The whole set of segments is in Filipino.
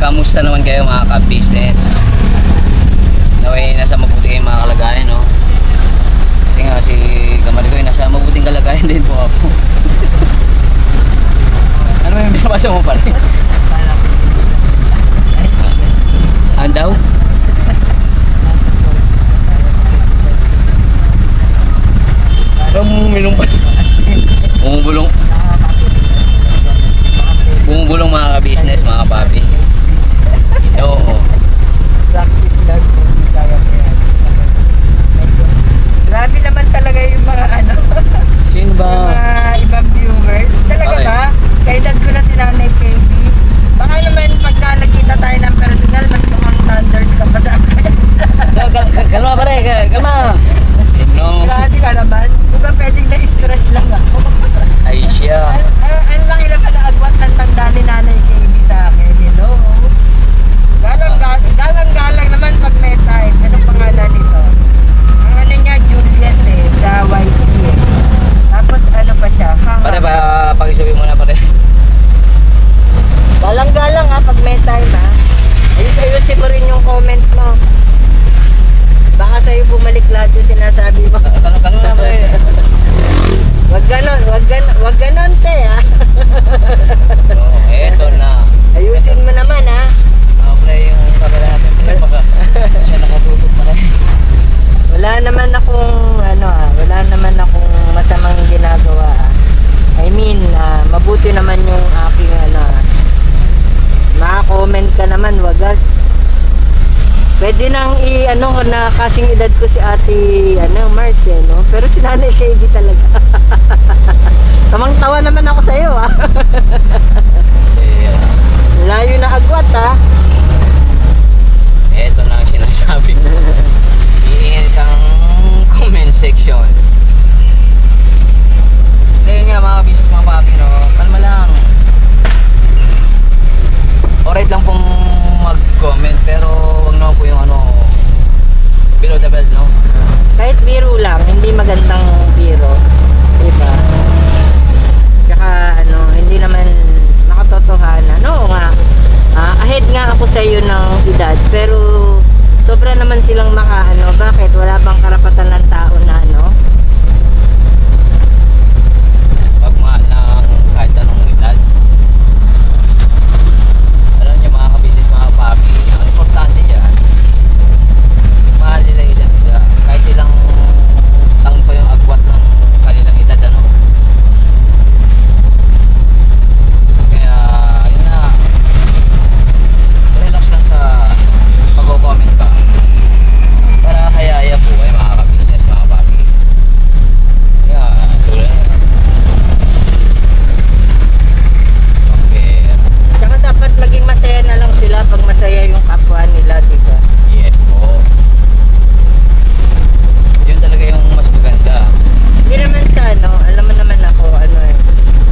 Kamusta naman kayo mga ka-business? Naway nasa mabuti kayong mga kalagayan, no? Kasi nga si Kamarigoy nasa mabuting kalagayan din po ako. Ano yung binabasa mo pa rin? Andaw? Bumubulong pa. Bumubulong mga ka-business, mga papi. Oo. Practice lang kung hindi kaya mo yan. Grabe naman talaga yung mga ano. Sino ba? Yung mga ibang viewers. Talaga Okay. ba? Kaedad ko na si Nanay KB. Baka naman pagka nagkita tayo ng personal, mas mukhang thunders ka pa sa akin. Kalma pare, kalma. No. Grabe ka naman. Di ba pwedeng na-stress lang ako? Ay siya. Ang laki naman na agwat ng tanda ni Nanay KB sa akin. Hello. Galang naman pag may time. Anong pangalan nito? Ang ano niya, Juliet eh, sa YT eh. Tapos ano pa siya? Pare, pag-isubi muna pare. Galang-galang ha, pag may time ha. Ayos-ayusin mo rin yung comment mo. Baka sa'yo bumalik lahat yung sinasabi mo. Tanong na pare. Wag ganon te ha. Oo, eto na. Ayusin mo naman ha. Pare, yung kamera natin pare, baka siya nakatutok pare. Wala naman akong masamang ginagawa. I mean, mabuti naman yung aking maka-comment ka naman, wagas. Pwede nang na kasing edad ko si Ate Marce, no? Pero si Nanay KB talaga. Tamang-tawa naman ako sa iyo, ah. Layo na agwat, ah. Eto na ang sinasabi ko. Iinit ang comment section. Kaya nga mga business, mga papi, no? Kalma lang. Alright lang pong mag-comment, pero wag naman po yung below the belt, no? Kahit biro lang, hindi magandang biro, diba? Tsaka hindi naman makatotohanan. Oo nga, ahead nga ako sa iyo ng edad, pero sobra naman silang bakit? Wala bang karapatan ng tao na Magmahal ng kahit anong edad. Alam niyo mga ka-business, mga papi, ang importante yan, mahal nila yung isa't isa. Kahit ilang taon pa yung agwat ng kanilang edad, Kaya, yun na. Relax lang sa pag-comment ka. Para hayaya po kayo mga ka-business, mga papi. Kaya, tulad na. Okay. Tsaka dapat maging masaya na lang sila pag masaya yung kapwa nila, diba? Yes po. Yun talaga yung mas maganda. Hindi naman sa alam mo naman ako,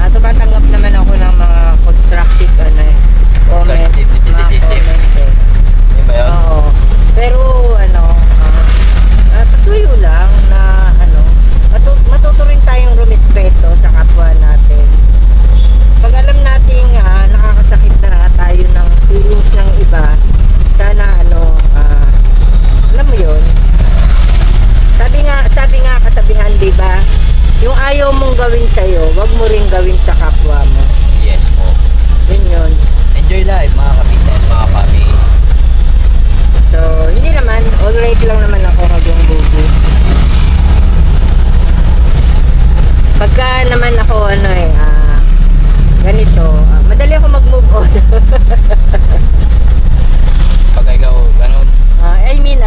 tumatanggap naman ako ng mga constructive, comment, mga comment eh. Yun ba yun? Oo. Pero, patuyo lang na, matuto rin tayong rumispeto sa kapwa natin. Pag alam natin, nakakasakit na tayo ng feelings ng iba, sana, alam mo yun, sabi nga kasabihan, diba? Yung ayaw mong gawin sa'yo, wag mo rin gawin sa kapwa mo. Yes po. Yun. Enjoy life mga ka-business, mga papi. So, hindi naman, alright lang naman ako maging bubu. Pagka naman ako, ganito, madali ako mag-move on. Pag ikaw, ganun, I mean,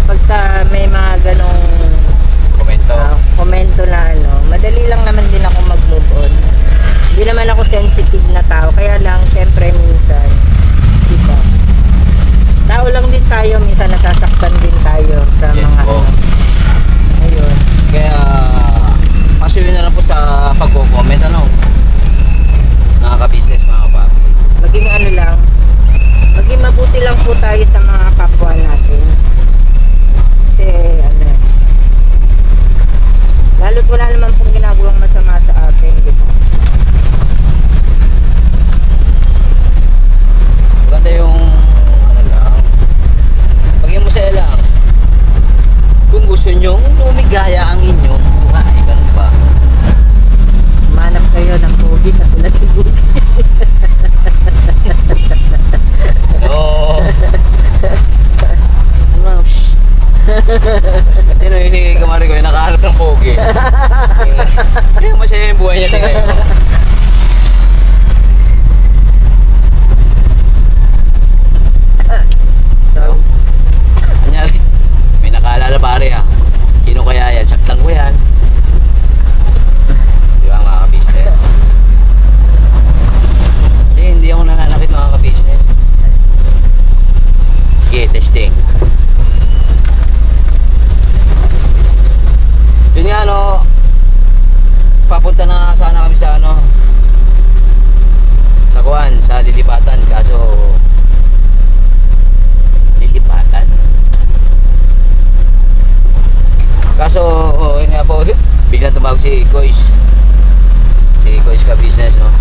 pagka may mga ganong komento. komento na madali lang naman din ako mag-move on. Hindi naman ako sensitive na tao, kaya lang, syempre, minsan, diba? Tao lang din tayo, minsan nasasaktan din tayo sa Yes mga po. ayun. Kaya, pasuyo na lang po sa pag-comment, nakaka-business mga papi. Maging lang, maligaya ang inyong buhay. Ganun ba? Manap kayo ng pogi na tulad si Bugi. Ano? Ano? Shhh. Sino yung si Kamari ko yung nakahanap ng pogi? Kaya masaya yung buhay niya din ngayon. So, Anyari, may nakaalala pare ah. Sino kaya yan? Saktang ko yan. Di ba mga ka-business? Hindi ako nananakit mga ka-business. Okay, testing. Yun nga no, papunta na sana kami sa ano, sa Kuan, sa lilipatan. Kaso lilipatan? Kaso, yun nga po, biglang tumawag si Kois. Si Kois ka-business, no?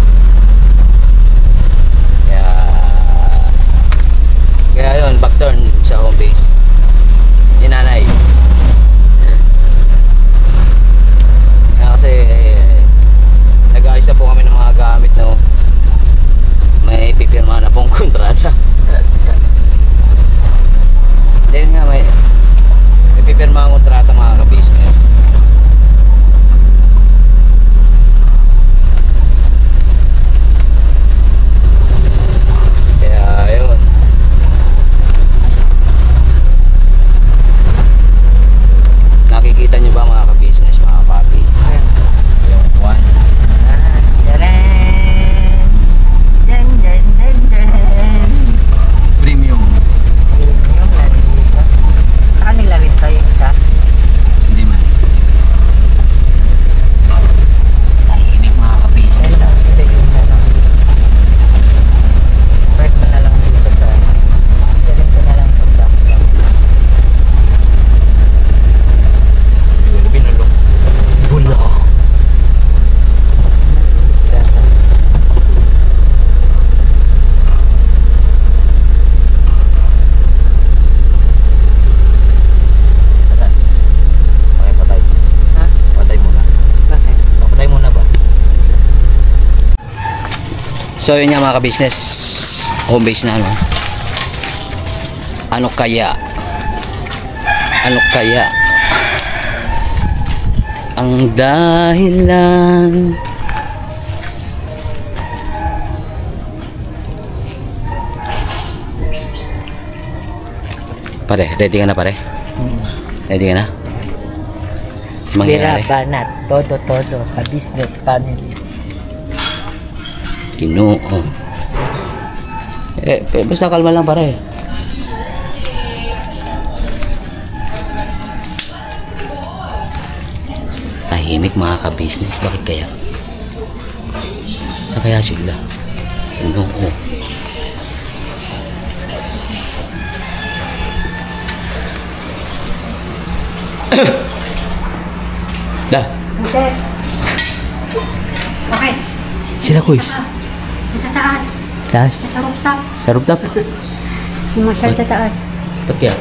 Kaya yun, back turn sa home base ni nanay. Kaya kasi nag-ayos na po kami ng mga gamit, no? May pipirma na pong kontrata. Dahil nga may pipirma ang kontrata mga ka-business. Kaya yun, nakikita nyo ba mga ka-business, mga papi? Yung Kuan. Tadaan! Dun, dun, dun, dun. Premium. Yung nandito. Sa kanila rin to yung isa. Hindi man. Tahimik mga ka-business ah. Ito yung ano. Pwede mo na lang dito sa galing ko na lang itong background. Binulong. Bula. Nasisistata. Patay. Okay, patay. Ha? Patay muna. Bakit? Patay muna ba? So yun nga mga ka-business, home base na ano. Ano kaya? Ano kaya ang dahilan? Pare, ready ka na pare? Ready ka na? Bira Mangyari. banat. Todo. Ka-business family. Ginoo. Basta kalma lang pare. Tahimik mga ka-business. Bakit kaya? Sa kaya sila? Ginoo. Dah. Buset! Bakit? Sila kuy. Nasa taas. Taas. Nasa rooftop. Sa rooftop. Pumasyal sa taas. Ba't kaya?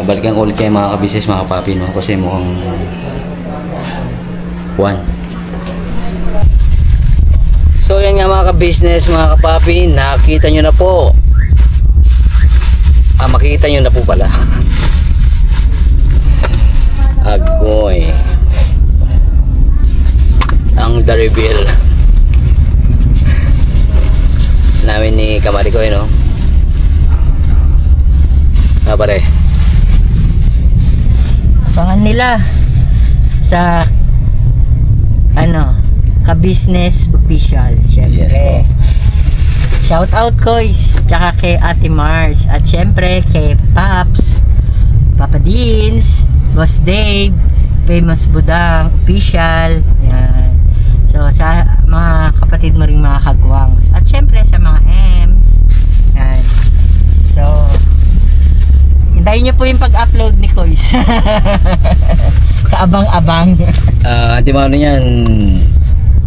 Balikan ko ulit kayo mga ka-business, mga papi, no? Kasi mukhang Juan. So yan nga mga ka-business, mga kapapi, nakita nyo na po. Makikita nyo na po pala. Agoy. Ang the reveal namin ni Kamari ko, no? Pare. Abangan nila sa ano, ka-business official, syempre. Yes po. Shout out Kois, tsaka kay Ate Mars, at syempre kay Paps, Papa Deans, Boss Dave, Famous Budang official. Yan. So sa mga kapatid mo ring mga kagwangs, at syempre sa mga M's. Yan. So hintayin nyo po yung pag-upload ni Kois. Kaabang-abang. Di ba ano yan?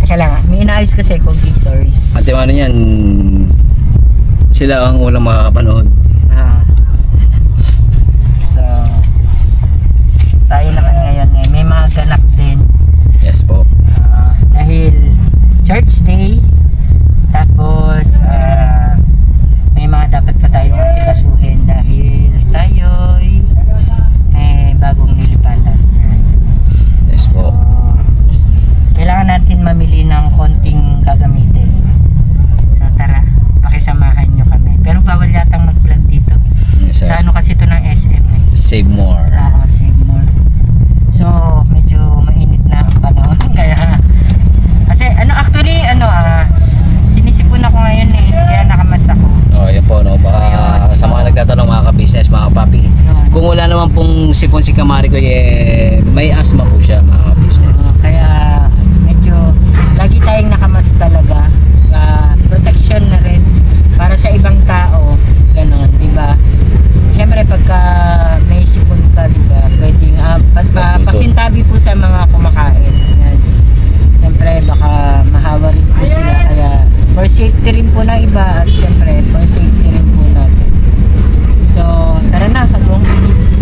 Teka lang, may inaayos kasi Cookie, sorry. At yung ano yan, sila ang walang makakapanood. Ah. So, tayo naman ngayon may mga ganap din. Yes po. Dahil church day, tapos may mga dapat pa tayong asikasuhin dahil tayo'y may bagong nilipatan. Yes So, po. kailangan natin mamili ng konting gagamitin. So tara, pakisamahan nyo kami. Pero bawal yatang mag-vlog dito. Yes, Sa ano kasi ito ng SM eh. Save more. Oo, save more. So, medyo mainit na ang panahon. Kaya, kasi actually, sinisipon ako ngayon eh. Kaya nakamas ako. Oh, yan po, no? Baka sa mga nagtatanong mga ka-business, mga kapapi. Kung wala naman pong sipon si Kamari ko, may asthma po siya, mga ka-business. Kaya, medyo, lagi tayong nakamas talaga. Protection na rin. Para sa ibang tao, gano'n, di ba? Siyempre, pagka may sipon ka, di ba? Pwedeng, pasintabi po sa mga kumakain. Yan. Siyempre, baka mahawa rin po sila. Kaya, for safety rin po ng iba. At siyempre, for safety rin po natin. So, tara na, kalawang minute.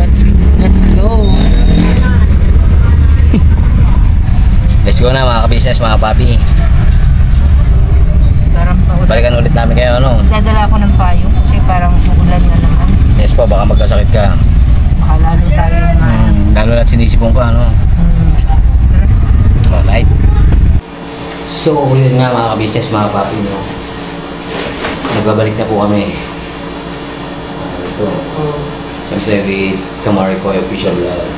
Let's go. Let's go na, mga ka-business, mga papi. Parang paulan. Balikan ulit namin kayo, ano? Dadala ako ng payong kasi parang uulan na naman. Yes po, baka magkasakit ka. Baka lalo tayong Lalo na't sinisipon ka, ano? Alright. So, yun nga mga ka-business, mga papi, no? Nagbabalik na po kami. Ito. Siyempre, with Kamari ko, official vlog.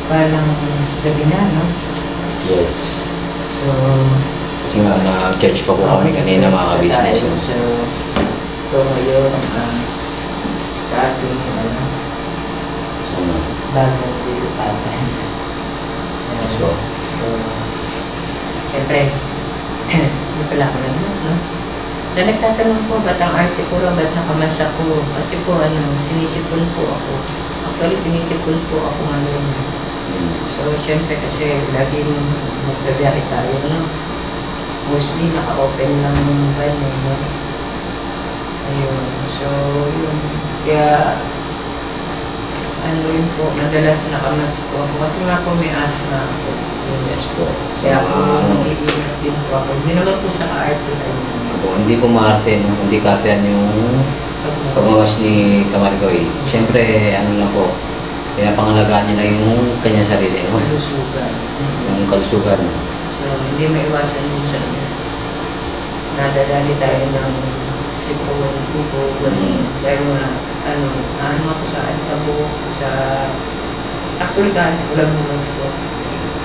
Parang gabi na, no? Yes. So, Kasi nga, na-church pa po kami kanina, mga ka-business. No? So, ito ngayon, sa ating, So, bagong lilipatan. yes po. So, siyempre, hindi pala ako nag-mus, no? So, nagtatanong po, ba't ang arte ko raw, ba't nakamas ako? Kasi po, sinisipon po ako. Actually, sinisipon po ako ngayon. So, siyempre, kasi laging magbabiyahe tayo, no? Mostly, naka-open lang yung van, no? Ayun. So, yun. Kaya, yun po, madalas nakamas po ako. Kasi nga po, may asthma ako. Yes po. Kaya po, nag-iingat din po ako. Hindi naman po sa arte tayo. Hindi po maarte, no? Hindi kapian yung pagmamas ni Kamari ko. Siyempre, ano lang po, pinapangalagaan niya lang yung kanyang sarili, no? Kalusugan. Yung kalusugan. So, hindi maiwasan mo sa nadadali tayo ng sipon, tubo, pero nga, ako sa Alikabok, sa actually kahalis ko lang mga sipon.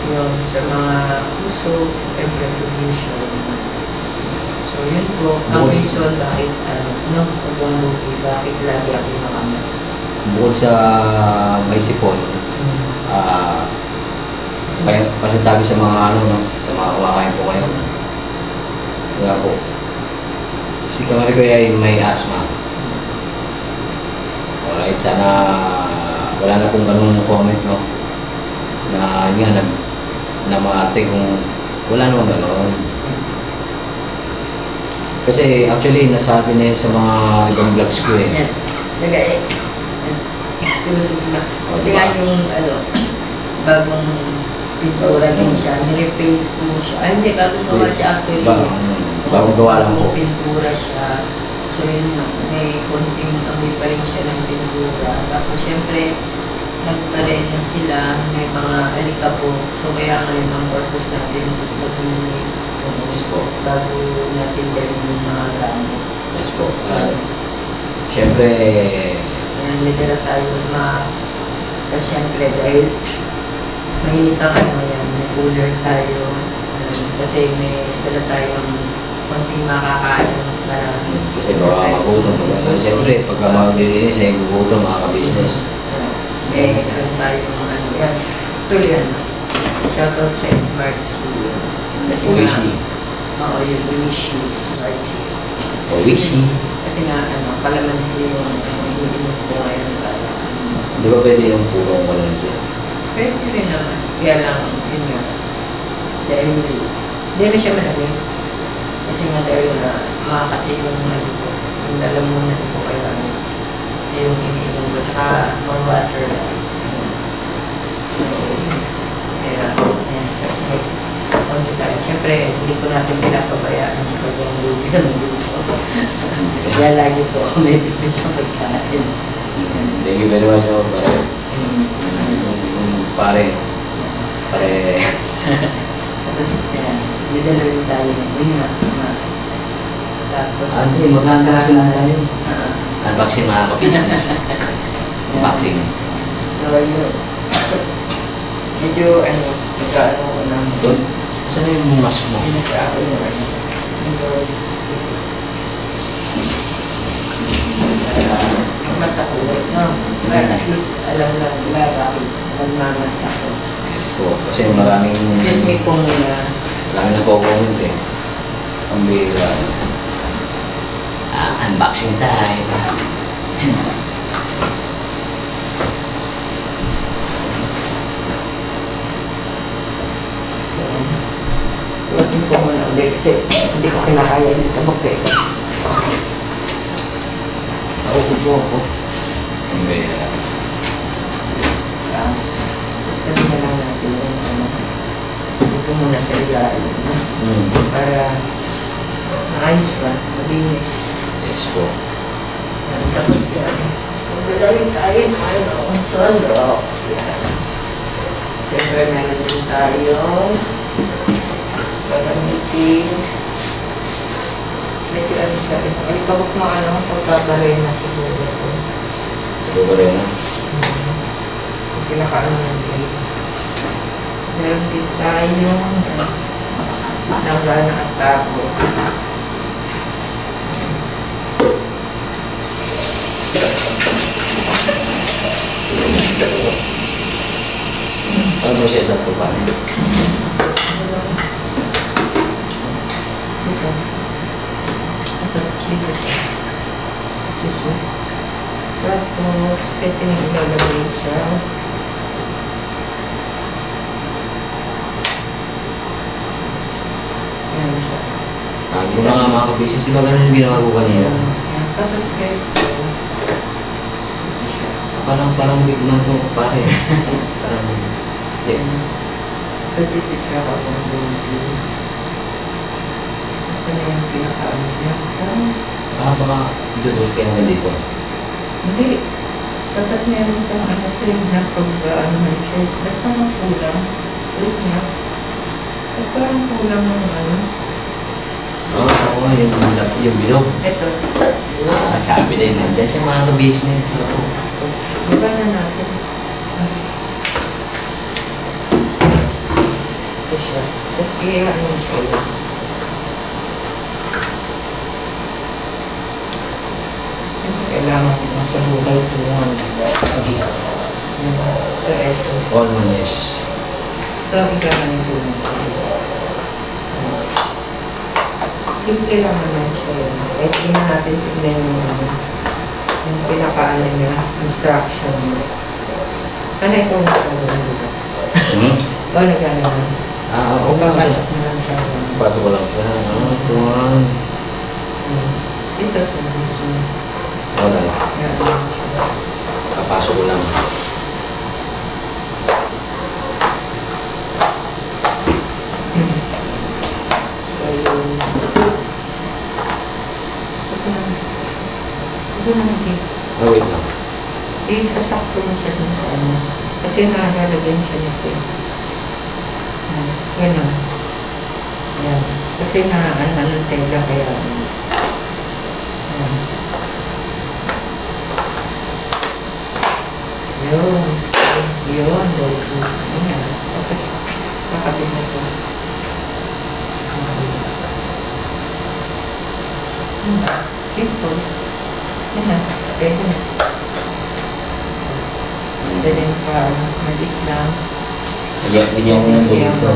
Yun, sa mga puso, pollution. So, yun po, ang reason bakit, bakit lagi ako makamas. Bukod sa may sipon, pasintabi sa mga no? Sa mga kumakain po kayo. Kaya po, si Kamari ko ay may asthma. Alright, sana wala na pong ganung comment, no? Na yun nga, na maarte kung wala naman gano'n. Kasi actually, nasabi na yun sa mga ibang vlogs ko eh. Yan. Nagay. Sinusunod na. Kasi nga yung, bagong pintura din siya. Nirepaint po siya. Ay, hindi, bagong gawa siya actually. Bagong gawa lang po. Pintura siya. So yun, may konting amoy pa rin siya ng pintura. Tapos syempre, nagparena sila, may mga alikabok. So kaya ngayon ang purpose natin maglinis po. bago natin dalhin yung mga gamit. Yes po. Siyempre, May dala tayo kasi syempre dahil mainit ang yan, may cooler tayo. Kasi may dala tayong konting makakain para kasi baka magutom. Siyempre, pagka maglilinis ay gugutom mga ka-business. Tayong yan. Tuloy shoutout sa Smart C. Kasi Oishi. Oo, yung Oishi Smart C. Oishi. Kasi nga, kalamansi yung iniinit ko ngayon para Di ba pwede yung purong kalamansi? pwede rin naman. Kaya lang, yun nga. Dahil Hindi na siya malamig. Kasi nga dahil na makakati yung ano ko. Yung lalamunan ko kaya yung iniinom ko. Tsaka more water. So, kaya, ayan. Tapos may konti tayo. Siyempre, hindi ko natin pinapabayaan sa kanyang lubi ng luto. Kaya lagi po ako may tipid sa pagkain. Thank you very much, oh, pare. Tapos, ayan. May dala rin tayo. Yun nga. Tapos, Ante, mag-unboxing na tayo. Ah. Unboxing mga ka-business. Unboxing. So, yun. Medyo, ano, magkaano ko ng... Doon, saan na yung mas mo? Hindi na sa ako yung ano. Medyo... mas ako, no? But at least, alam lang nila bakit magmamas ako. Yes po. Kasi maraming... Excuse me kung... Maraming nagko-comment eh. Ang bihira. Unboxing time. Suotin ko muna ulit kasi hindi ko kinakaya yung tabok eh. Nauubo ako. Ang bihira. Tapos sabihin na lang natin yung ano. Dito muna sa ilalim. Para maayos pa, malinis. Yes po. Tapos yan. Kung galawin tayo, mayroon akong sunrocks. Yan. Siyempre meron din tayong gagamitin. Medyo ano siya. Alikabok mo ano, pagkakaroon na siguro ito. Siguro rin na. Yung pinakaano ng grade. Meron din tayong nangga ng atabo. Ano siya ito po pa? Dito. Dito siya. Excuse me. Tapos, ito yung ilalagay siya. Ayan siya. Yung mga mga ka-business, di ba ganun yung ginawa ko kanina? Ayan. Tapos, ito. Ito siya. Parang big man to, pare. Parang... Hindi. So, dito siya kapag building. Ito na yung pinakaano niya. Baka itutos kayo naman dito. Hindi. Dapat meron kang ano trim na pag-ano ng shirt. Ba't parang kulang? Wait nga. Ba't parang kulang ng ano? Oo, yung bilog. Ito. Sabi din, nandiyan siya mga ka-business. Diba na natin? Ito siya. Tapos i-ano siya. Kailangan ko sa buhay tulungan. So, ito. Almost. Ito ang kailangan ko. Simple lang naman siya yun. Kahit hindi na natin tignan yung pinakaano niya, instruction niya. Ano ito ang nagkagawa dito? O, nagkagawa. O, papasok na lang siya. Pasok ko lang siya. Tuwan. Ito ito mismo. Alright. Nagkagawa siya. Papasok ko lang. So, yun. Ito na dito. Oh, wait lang. Sasakto mo siya dun sa ano. Kasi nakalalagyan siya nito. Yan o. Yan. Kasi ano ng tela kaya. Yan. Yun. Yun. Yan. Tapos kakabit na ito. Simple. Yan na. Pwede na. Daling pa, malik lang. Nagyan ko ng tubig to.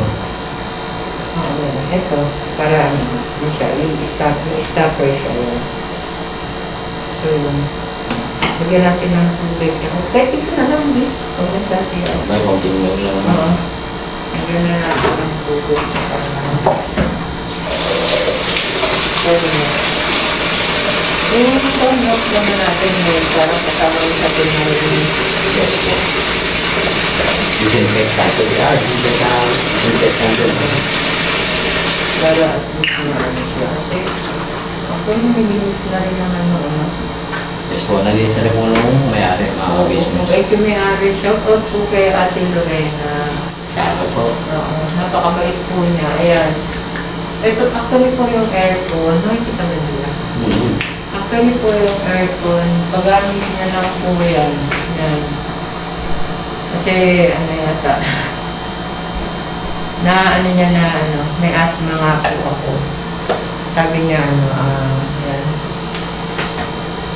Ito, para ano siya, yung stopper siya yun. So, lagyan natin ng tubig. Kahit ito na lang, di. Huwag na sa siya. May konting lang. Oo. Lagyan na natin ng tubig. Internet. Yung phone box naman natin ngayon, parang kasama yung sa pinag-release. Yes po. Disinfectant po yan. Disinfectant po. Para at least na ano siya. Kasi ako yung nilinis na rin ng ano. Yes po, nalinis na rin po nung may-ari mga business. Kahit yung may-ari, shout out po kay Ate Lorena. Sana po. Oo, napakabait po niya. Ayan. Ito, actually po yung aircon. Nakikita mo nila. Actually po yung aircon. Pag-amin niya lang po yan. Yan. Kasi, ano yata. Na ano niya na, ano, may asthma nga po ako. Sabi niya, ano, yan.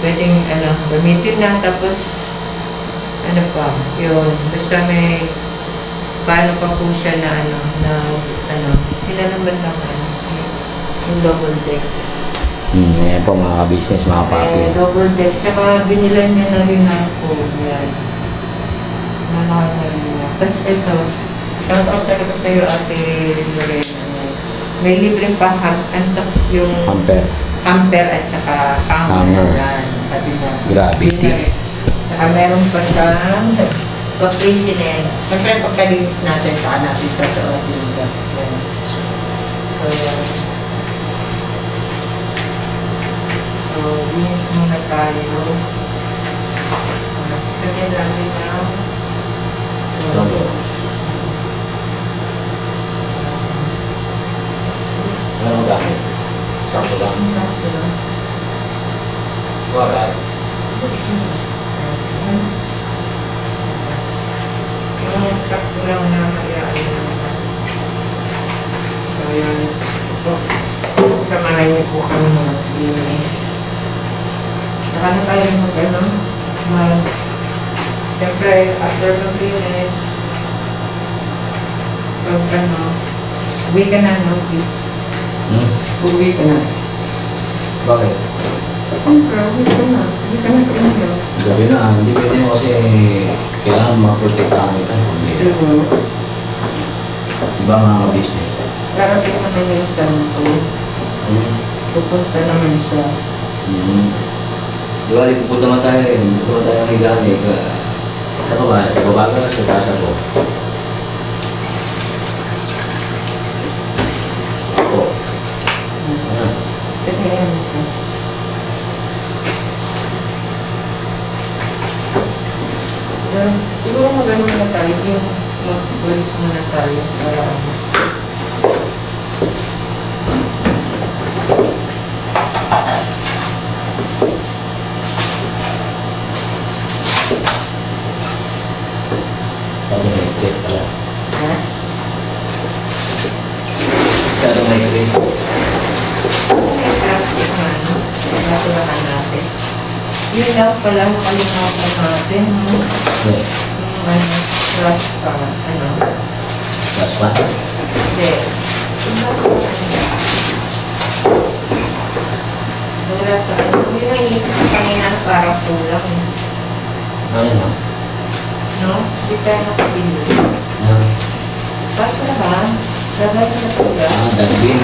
Pwedeng, ano, gamitin na. Tapos, ano pa, yun. Basta may, paano pa po siya na, sila naman lang, yung double deck. Ayan po mga business, mga papi. Double deck. Saka binilan niya na rin ako. Yan. Nanakalan niya. Tapos ito, shout out talaga sa'yo, Ate Lorena. May libreng pa yung camper at saka hanger. Yan. Sabi na. Gravity. Saka meron pa siyang paprisinel. Siyempre, pagkalinis natin, saka natin sa ating yan. So, linis muna tayo. Kasi natin na Ano gamit? Sakto lang. Alright. Yung sakto lang na mayaan naman. So, yun. Ito. Samahan niyo po kami mga linis. Saka na tayo mag-ano. Siyempre, after mag-linis, pag ano, uwi ka na, no? Uwi ka na. Bakit? Siyempre, uwi ka na. Uwi ka na sa inyo. Gabi na, hindi pwede mo kasi kailangan maprotektahan kita. Diba mga business? Darating naman yung santo. Pupunta naman siya. Di ba, pupunta naman tayo eh. Pupunta tayo ng Higani. Saan ba? Sa baba ka, sa tasa ko. Ako. Kasi yan siya. Siguro magano na tayo. Yung mag-voice muna tayo. Para May pala. ha? Kaya may cream. Plastic na, no? Natulakan natin. Yun lang pala, nakalimutan natin. Yes. Yung ano, plus pa, ano. Last one. Hindi. Wala sa ano. Yung naisip ko kanina na parang kulang. Ano na? No? Hindi tayo nakabili. Basta na ba? Sabay na kulang. Dustbin.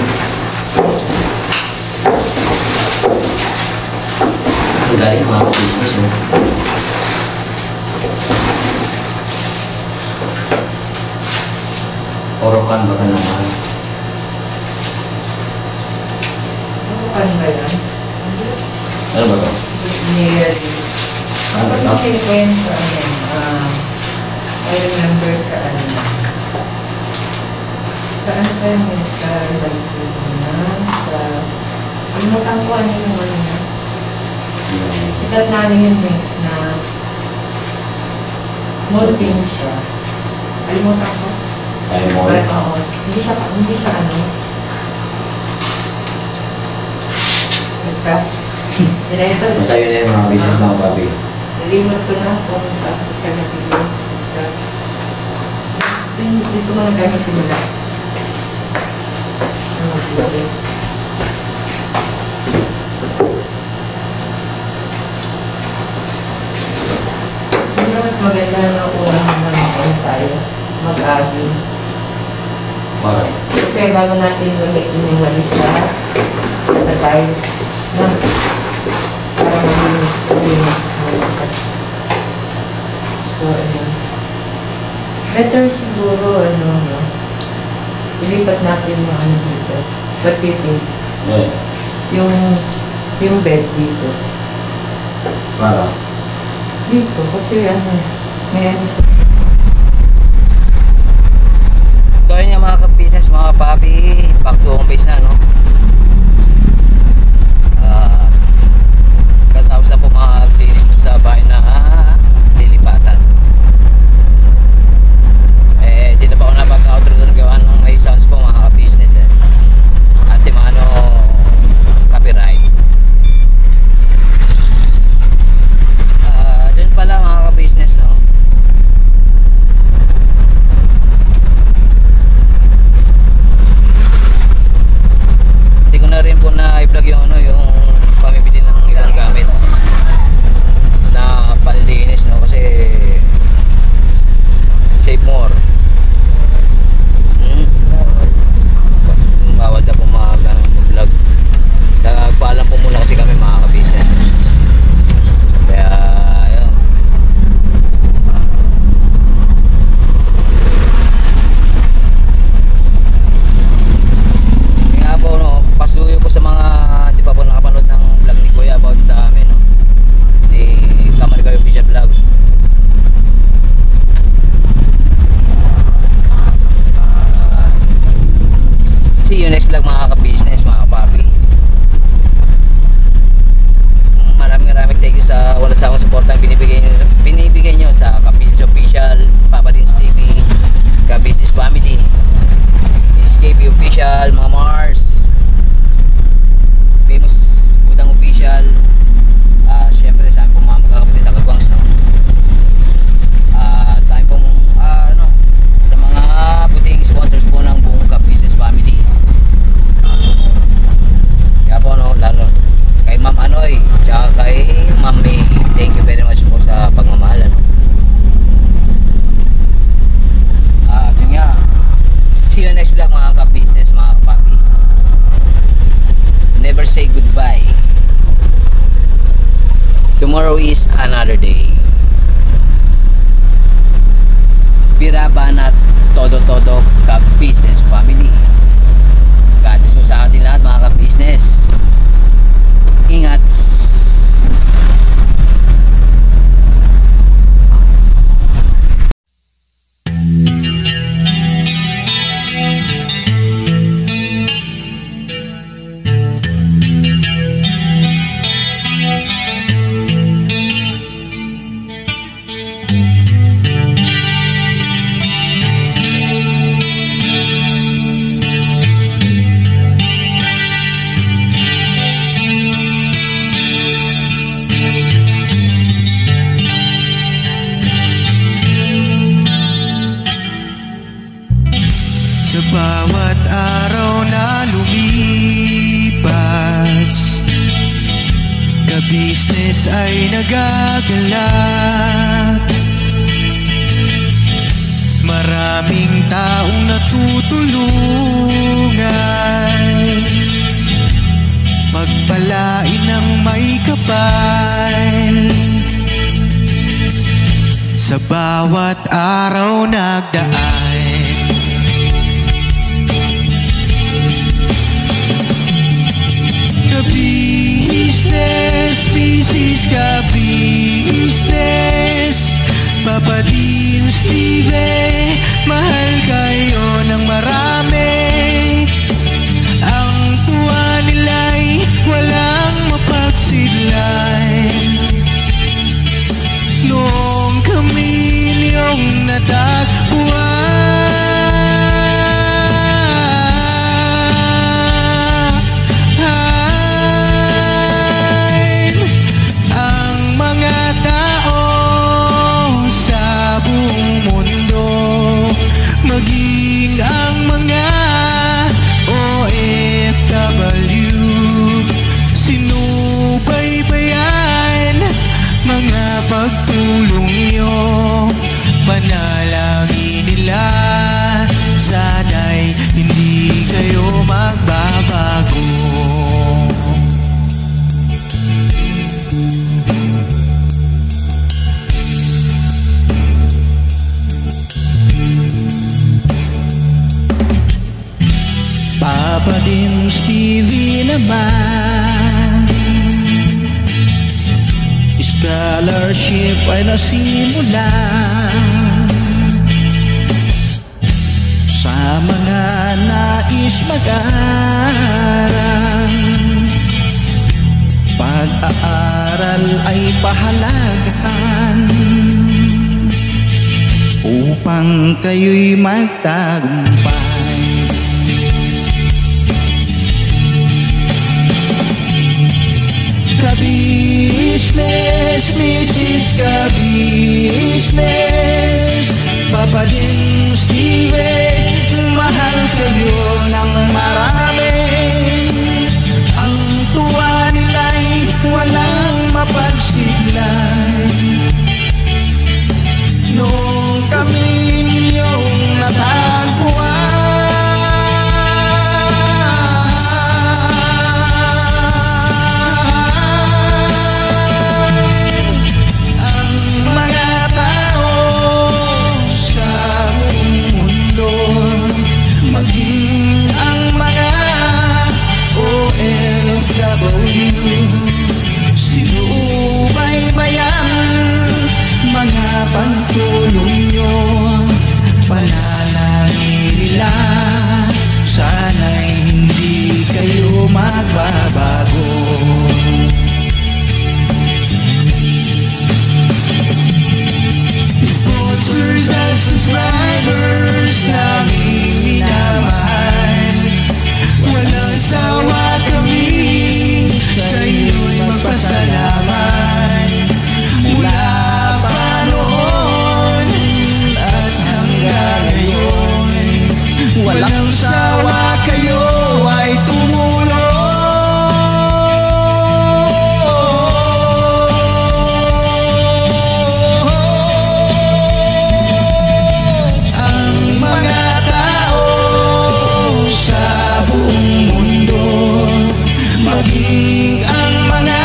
Ang galing mga business mo. Orokan ba ka naman? Ano ba yan? Ano ba ito? Ano ba ito? Kwento, I remember sa ano. Saan tayo may sa Limutan ko ano yung ano na. Sikat na ano yun eh, na molding siya. Alimutan ko. Tayo mo ulit. Oo. Hindi siya ano. Basta. Masaya na yung mga business mga papi. Nalimot ko na kung saan siya nabili. Basta. Dito mo na kami simula. Siguro mas maganda na unang naman tayo mag-aging. Bakit? Kasi Siyempre, bago natin gamitin yung walis sa tiles. No? Para malinis. So, ayun. Better siguro, no? Ilipat natin yung ano dito. What do you think? Yeah. Yung bed dito. Para? Dito, kasi may ano siya. So ayun nga mga ka-business, mga papi, back to home base na, no? Katapos na po mag-linis sa bahay na lilipatan. Di na pa ako napag-outro doon gawa ng may sounds po mga ka-business at yung ano, copyright. Doon pala mga ka-business, no? Hindi ko na rin po na i-vlog yung ano, yung pamibili ng ibang gamit na panlinis, no? Kasi save more. Bawal na po mag-vlog. Nagpaalam po muna kasi kami mga ka-business. Kaya ayun. Kaya nga po, no, pasuyo po sa mga di pa po nakapanood ng vlog ni Kuya about sa amin, no? Ni Kamarigay Official Vlog. See you next vlog mga ka-business, mga kapapi. Maraming thank you sa wala sa akong support ang binibigay nyo sa Ka-Business Official, Papa Dins TV, Ka-Business Family, Mrs. KB Official, mga Mars, Famous Budang Official, syempre sa akin po mga magkakapatid na kagwangs, no? Sa akin po ano, sa mga buting sponsors po ng buong Ka-Business Family. Kaya po, no, lalo kay Ma'am Anoy tsaka kay Ma'am May, thank you very much po sa pagmamahal, ano? Yun nga, see you next vlog mga ka-business, mga papi. Never say goodbye. Tomorrow is another day. Birabanat todo ka-business family. God bless po sa atin lahat mga ka-business. Ingat. Sa bawat araw na lumipas, ka-business ay nagagalak. Maraming taong natutulungan, pagpalain ng may kapal. Sa bawat araw nagdaan, ka-business, business ka-business, Papa Dins TV, mahal kayo ng marami. Ang tuwa nila'y walang mapagsidlan. Noong kami niyong natagpuan, mag Papa Dins TV naman, scholarship ay nasimula sa mga nais mag-aral. Pag-aaral ay pahalagahan upang kayo'y magtagumpay. Ka-business, Mrs. Ka-business, Papa Dins TV, mahal kayo ng marami. Ang tuwa nila'y walang mapagsiglay. Noong kami ninyong natagpuan, ang mga tao sa buong mundo, maging ang mga OFW, sinubaybayan mga pagtulong nyo. Panalangin nila, sana'y hindi kayo magbabago. Sponsors at subscribers namin minamahal, walang sawa kami sa inyo'y magpasalamat. Mula pa noon at hanggang ngayon, walang sawa kayo ay tumulong. Ang mga tao sa buong mundo, maging ang mga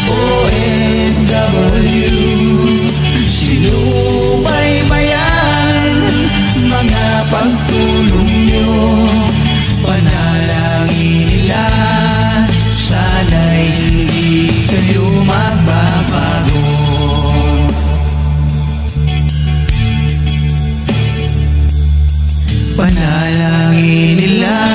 OFW, sinubaybayan mga pagtulong nyo. Panalangin nila, sana'y hindi kayo magbabago. Panalangin nila,